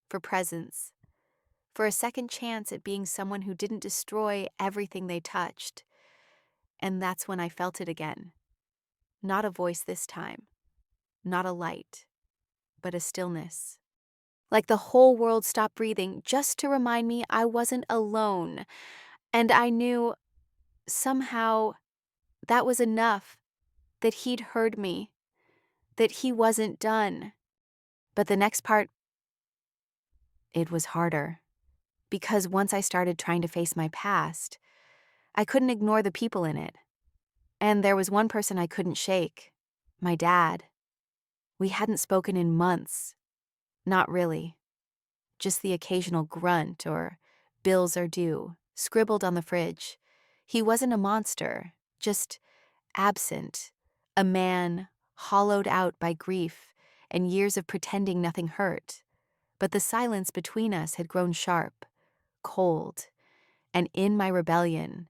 for presence, for a second chance at being someone who didn't destroy everything they touched. And that's when I felt it again. Not a voice this time, not a light, but a stillness. Like the whole world stopped breathing just to remind me I wasn't alone. And I knew somehow that was enough, that he'd heard me, that he wasn't done. But the next part, it was harder. Because once I started trying to face my past, I couldn't ignore the people in it. And there was one person I couldn't shake, my dad. We hadn't spoken in months. Not really. Just the occasional grunt or bills are due, scribbled on the fridge. He wasn't a monster, just absent, a man hollowed out by grief and years of pretending nothing hurt. But the silence between us had grown sharp, cold, and in my rebellion,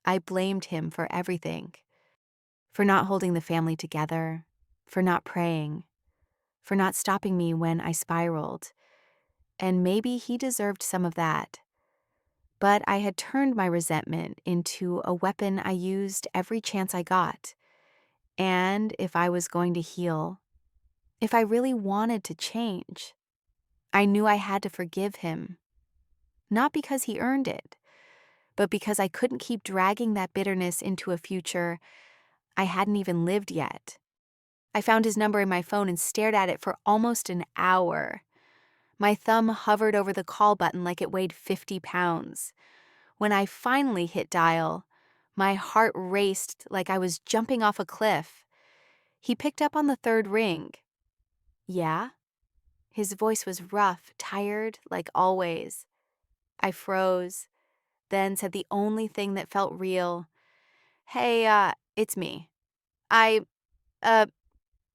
I blamed him for everything. for not holding the family together, for not praying, for not stopping me when I spiraled. And maybe he deserved some of that. But I had turned my resentment into a weapon I used every chance I got. And if I was going to heal, if I really wanted to change, I knew I had to forgive him. Not because he earned it, but because I couldn't keep dragging that bitterness into a future I hadn't even lived yet. I found his number in my phone and stared at it for almost an hour. My thumb hovered over the call button like it weighed 50 pounds. When I finally hit dial, my heart raced like I was jumping off a cliff. He picked up on the third ring. Yeah? His voice was rough, tired, like always. I froze, then said the only thing that felt real. Hey, it's me. I, uh,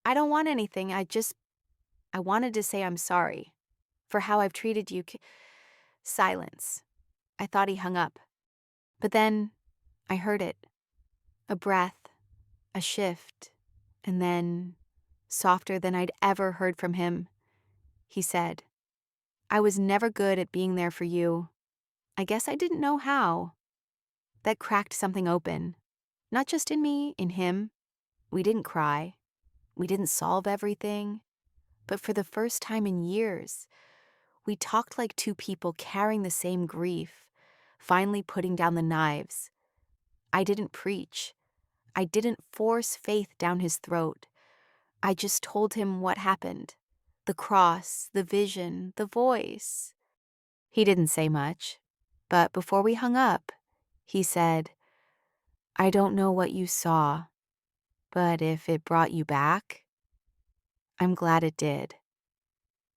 I don't want anything. I wanted to say I'm sorry for how I've treated you. Silence. I thought he hung up. But then I heard it. A breath, a shift, and then, softer than I'd ever heard from him, he said, I was never good at being there for you. I guess I didn't know how. That cracked something open. Not just in me, in him. We didn't cry. We didn't solve everything. But for the first time in years, we talked like two people carrying the same grief, finally putting down the knives. I didn't preach. I didn't force faith down his throat. I just told him what happened. The cross, the vision, the voice. He didn't say much, but before we hung up, he said, I don't know what you saw, but if it brought you back, I'm glad it did.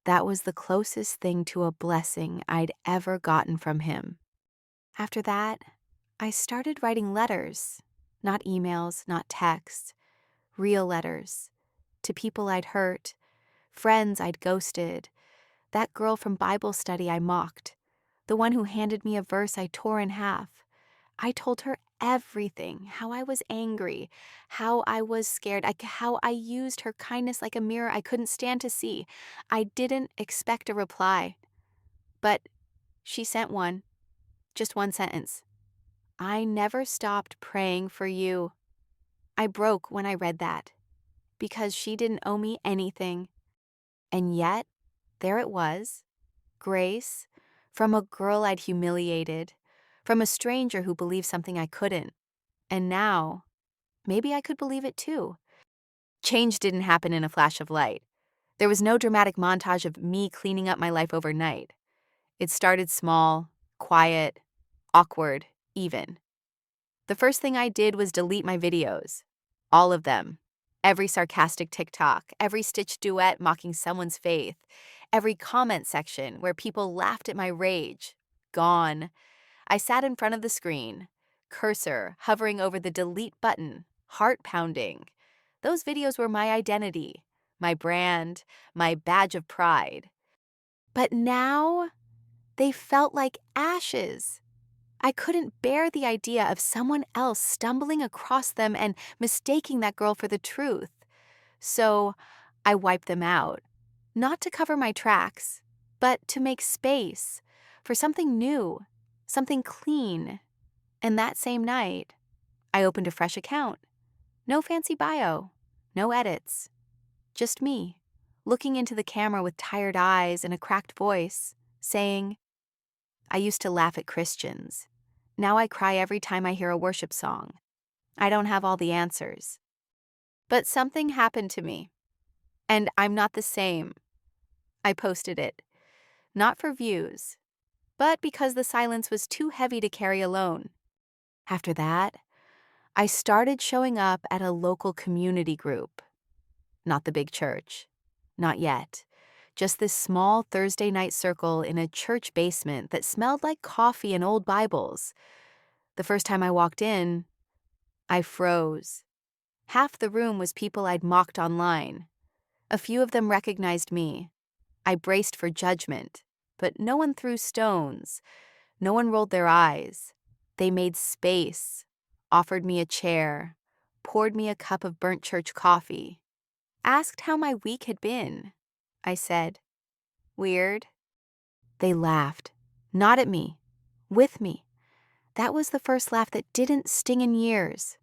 That was the closest thing to a blessing I'd ever gotten from him. After that, I started writing letters, not emails, not texts, real letters, to people I'd hurt, friends I'd ghosted, that girl from Bible study I mocked, the one who handed me a verse I tore in half. I told her everything, how I was angry, how I was scared, how I used her kindness like a mirror I couldn't stand to see. I didn't expect a reply, but she sent one, just one sentence. I never stopped praying for you. I broke when I read that, because she didn't owe me anything. And yet, there it was, grace, from a girl I'd humiliated, from a stranger who believed something I couldn't. And now, maybe I could believe it too. Change didn't happen in a flash of light. There was no dramatic montage of me cleaning up my life overnight. It started small, quiet, awkward, even. The first thing I did was delete my videos. All of them. Every sarcastic TikTok, every stitched duet mocking someone's faith, every comment section where people laughed at my rage. Gone. I sat in front of the screen, cursor hovering over the delete button, heart pounding. Those videos were my identity, my brand, my badge of pride. But now, they felt like ashes. I couldn't bear the idea of someone else stumbling across them and mistaking that girl for the truth. So I wiped them out, not to cover my tracks, but to make space for something new, something clean. And that same night, I opened a fresh account. No fancy bio, no edits, just me, looking into the camera with tired eyes and a cracked voice, saying, I used to laugh at Christians. Now I cry every time I hear a worship song. I don't have all the answers. But something happened to me, and I'm not the same. I posted it, not for views, but because the silence was too heavy to carry alone. After that, I started showing up at a local community group. Not the big church. Not yet. Just this small Thursday night circle in a church basement that smelled like coffee and old Bibles. The first time I walked in, I froze. Half the room was people I'd mocked online. A few of them recognized me. I braced for judgment, but no one threw stones. No one rolled their eyes. They made space, offered me a chair, poured me a cup of burnt church coffee, asked how my week had been. I said, "Weird." They laughed, not at me, with me. That was the first laugh that didn't sting in years.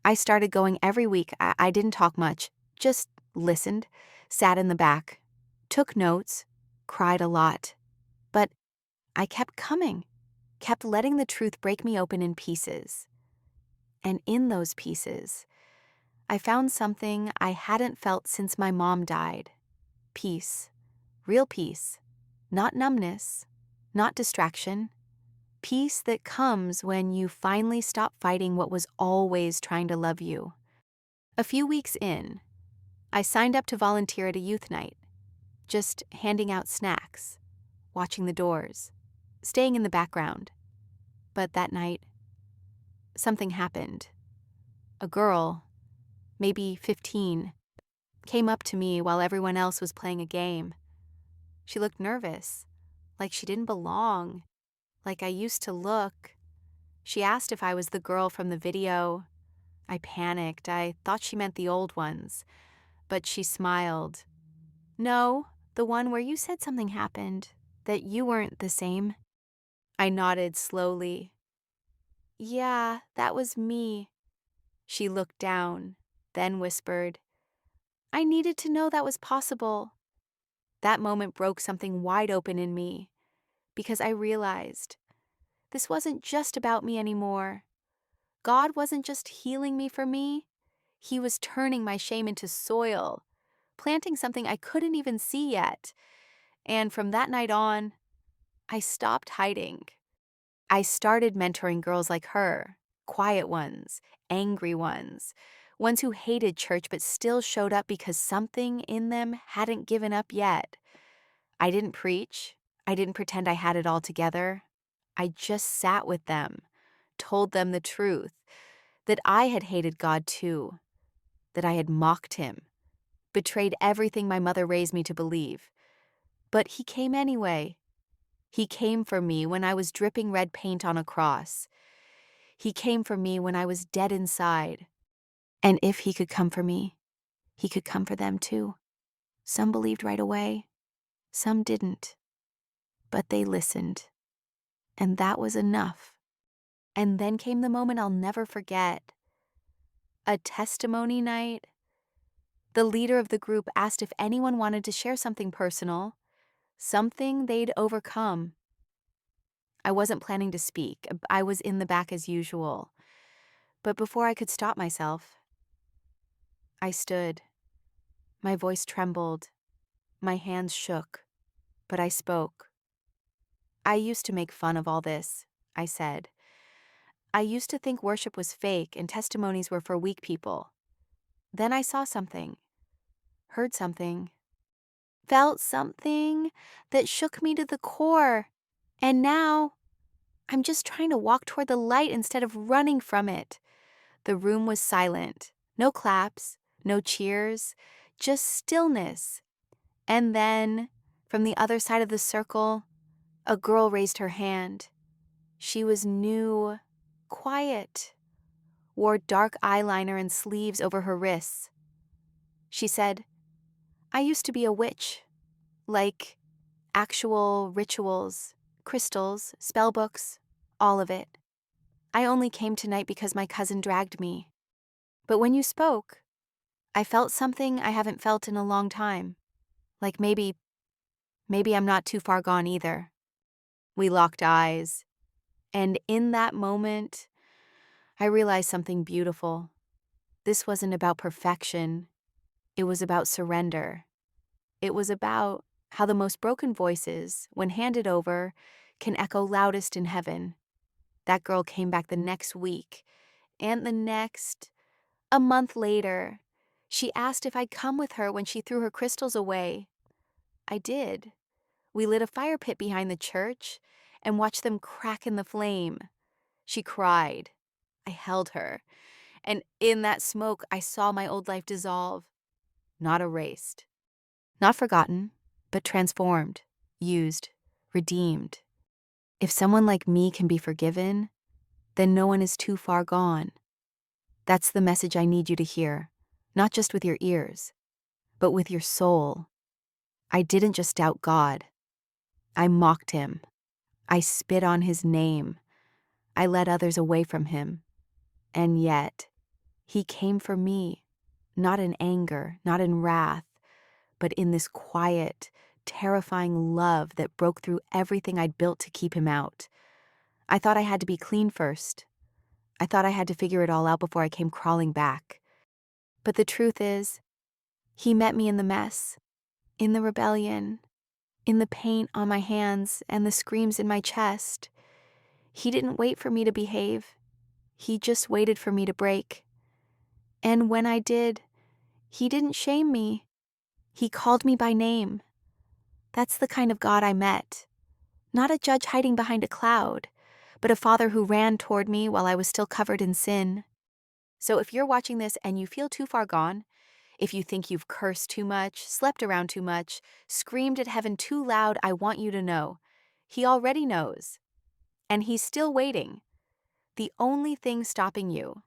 I started going every week. I didn't talk much, just listened, sat in the back, took notes, cried a lot. But I kept coming, kept letting the truth break me open in pieces. And in those pieces, I found something I hadn't felt since my mom died. Peace. Real peace. Not numbness. Not distraction. Peace that comes when you finally stop fighting what was always trying to love you. A few weeks in, I signed up to volunteer at a youth night, just handing out snacks, watching the doors, staying in the background. But that night, something happened. A girl, maybe 15, came up to me while everyone else was playing a game. She looked nervous, like she didn't belong, like I used to look. She asked if I was the girl from the video. I panicked. I thought she meant the old ones. But she smiled. "No, the one where you said something happened, that you weren't the same." I nodded slowly. "Yeah, that was me." She looked down, then whispered, "I needed to know that was possible." That moment broke something wide open in me, because I realized this wasn't just about me anymore. God wasn't just healing me for me. He was turning my shame into soil, planting something I couldn't even see yet. And from that night on, I stopped hiding. I started mentoring girls like her, quiet ones, angry ones who hated church but still showed up because something in them hadn't given up yet. I didn't preach. I didn't pretend I had it all together. I just sat with them, told them the truth, that I had hated God too, that I had mocked him, betrayed everything my mother raised me to believe. But he came anyway. He came for me when I was dripping red paint on a cross. He came for me when I was dead inside. And if he could come for me, he could come for them too. Some believed right away, some didn't. But they listened. And that was enough. And then came the moment I'll never forget. A testimony night. The leader of the group asked if anyone wanted to share something personal, something they'd overcome. I wasn't planning to speak. I was in the back as usual. But before I could stop myself, I stood. My voice trembled. My hands shook. But I spoke. "I used to make fun of all this," I said. "I used to think worship was fake and testimonies were for weak people. Then I saw something, heard something, felt something that shook me to the core. And now I'm just trying to walk toward the light instead of running from it." The room was silent. No claps, no cheers, just stillness. And then, from the other side of the circle, a girl raised her hand. She was new, quiet, wore dark eyeliner and sleeves over her wrists. She said, "I used to be a witch, like actual rituals, crystals, spell books, all of it. I only came tonight because my cousin dragged me. But when you spoke, I felt something I haven't felt in a long time. Like maybe I'm not too far gone either." We locked eyes, and in that moment, I realized something beautiful. This wasn't about perfection. It was about surrender. It was about how the most broken voices, when handed over, can echo loudest in heaven. That girl came back the next week, and the next. A month later, she asked if I'd come with her when she threw her crystals away. I did. We lit a fire pit behind the church and watched them crack in the flame. She cried. I held her. And in that smoke, I saw my old life dissolve. Not erased. Not forgotten, but transformed, used, redeemed. If someone like me can be forgiven, then no one is too far gone. That's the message I need you to hear, not just with your ears, but with your soul. I didn't just doubt God. I mocked him. I spit on his name. I led others away from him. And yet, he came for me, not in anger, not in wrath, but in this quiet, terrifying love that broke through everything I'd built to keep him out. I thought I had to be clean first. I thought I had to figure it all out before I came crawling back. But the truth is, he met me in the mess, in the rebellion, in the paint on my hands and the screams in my chest. He didn't wait for me to behave. He just waited for me to break. And when I did, he didn't shame me. He called me by name. That's the kind of God I met. Not a judge hiding behind a cloud, but a father who ran toward me while I was still covered in sin. So if you're watching this and you feel too far gone, if you think you've cursed too much, slept around too much, screamed at heaven too loud, I want you to know. He already knows. And he's still waiting. The only thing stopping you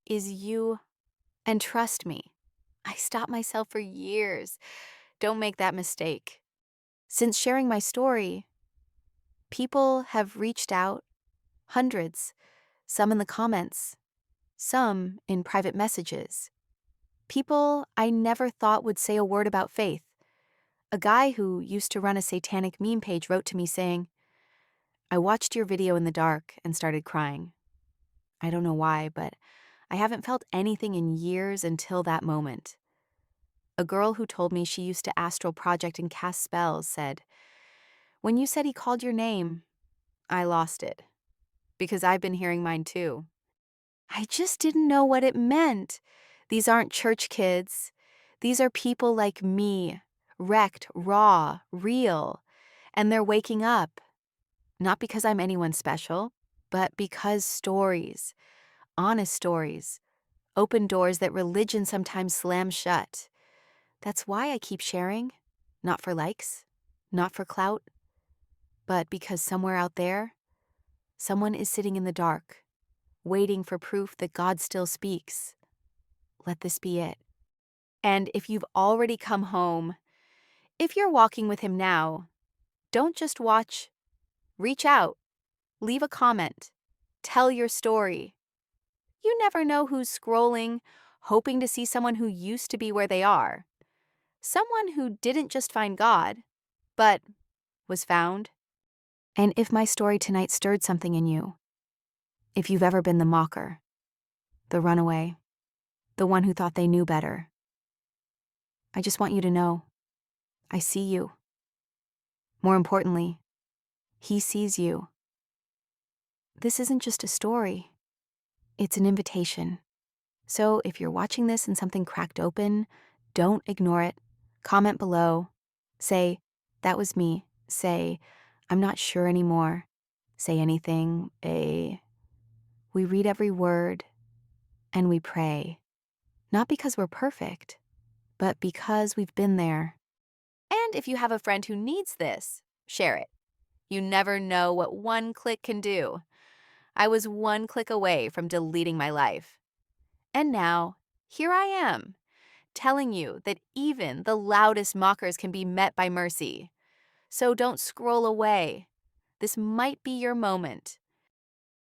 is you. And trust me, I stopped myself for years. Don't make that mistake. Since sharing my story, people have reached out, hundreds, some in the comments, some in private messages. People I never thought would say a word about faith. A guy who used to run a satanic meme page wrote to me saying, "I watched your video in the dark and started crying. I don't know why, but I haven't felt anything in years until that moment." A girl who told me she used to astral project and cast spells said, "When you said he called your name, I lost it, because I've been hearing mine too. I just didn't know what it meant. These aren't church kids. These are people like me, wrecked, raw, real, and they're waking up. Not because I'm anyone special, but because stories, honest stories, open doors that religion sometimes slams shut. That's why I keep sharing, not for likes, not for clout, but because somewhere out there, someone is sitting in the dark, waiting for proof that God still speaks. Let this be it. And if you've already come home, if you're walking with him now, don't just watch. Reach out. Leave a comment. Tell your story. You never know who's scrolling, hoping to see someone who used to be where they are. Someone who didn't just find God, but was found. And if my story tonight stirred something in you, if you've ever been the mocker, the runaway, the one who thought they knew better, I just want you to know, I see you. More importantly, he sees you. This isn't just a story. It's an invitation. So if you're watching this and something cracked open, don't ignore it. Comment below. Say, "That was me." Say, "I'm not sure anymore." Say anything. We read every word and we pray. Not because we're perfect, but because we've been there. And if you have a friend who needs this, share it. You never know what one click can do. I was one click away from deleting my life. And now, here I am, telling you that even the loudest mockers can be met by mercy. So don't scroll away. This might be your moment.